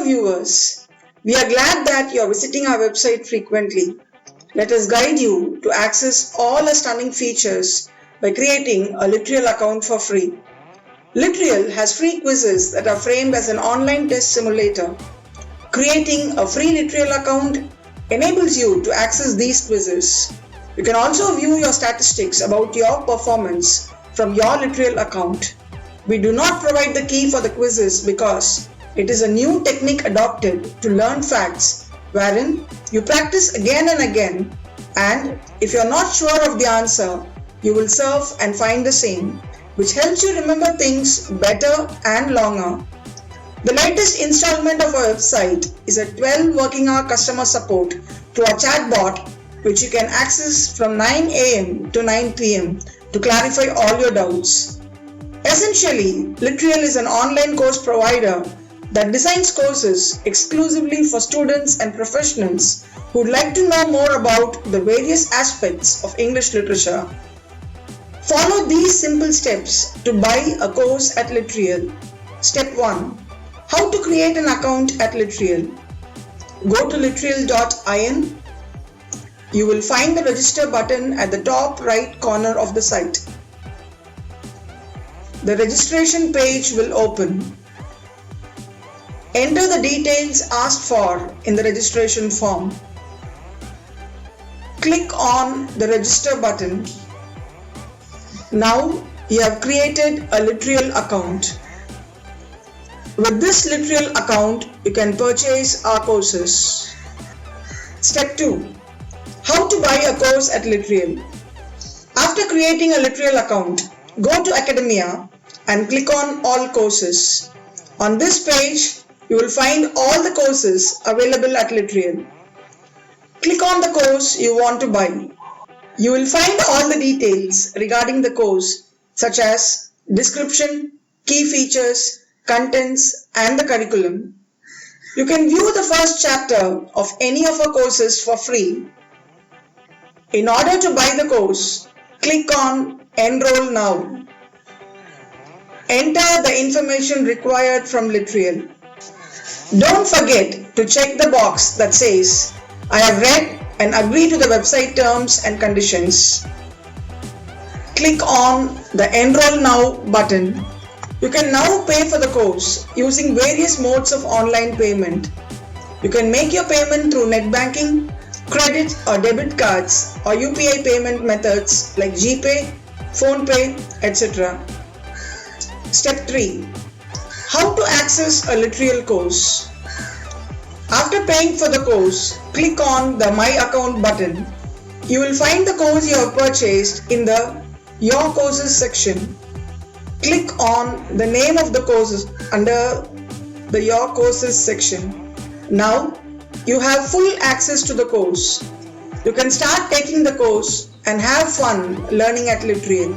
viewers, we are glad that you are visiting our website frequently. Let us guide you to access all the stunning features by creating a LITREAL account for free. LITREAL has free quizzes that are framed as an online test simulator. Creating a free LITREAL account enables you to access these quizzes. You can also view your statistics about your performance from your LITREAL account. We do not provide the key for the quizzes because it is a new technique adopted to learn facts wherein you practice again and again, and if you are not sure of the answer, you will surf and find the same, which helps you remember things better and longer. The latest installment of our website is a 12 working hour customer support to our chatbot, which you can access from 9 a.m. to 9 p.m. to clarify all your doubts. Essentially, LITREAL is an online course provider that designs courses exclusively for students and professionals who would like to know more about the various aspects of English literature. Follow these simple steps to buy a course at LITREAL. Step 1. How to create an account at LITREAL. Go to litreal.in. You will find the register button at the top right corner of the site. The registration page will open. Enter the details asked for in the registration form. Click on the register button. Now you have created a LITREAL account. With this LITREAL account, you can purchase our courses. Step 2. How to buy a course at LITREAL. After creating a LITREAL account, go to Academia and click on All Courses. On this page, you will find all the courses available at LITREAL. Click on the course you want to buy. You will find all the details regarding the course, such as description, key features, contents, and the curriculum. You can view the first chapter of any of our courses for free. In order to buy the course, click on Enroll Now. Enter the information required from LITREAL. Don't forget to check the box that says, I have read and agree to the website terms and conditions. Click on the Enroll Now button. You can now pay for the course using various modes of online payment. You can make your payment through net banking, credit or debit cards, or UPI payment methods like GPay, PhonePe, etc. Step 3. How to access a LITREAL course. After paying for the course, click on the My Account button. You will find the course you have purchased in the Your Courses section. Click on the name of the courses under the Your Courses section. Now, you have full access to the course. You can start taking the course and have fun learning at LITREAL.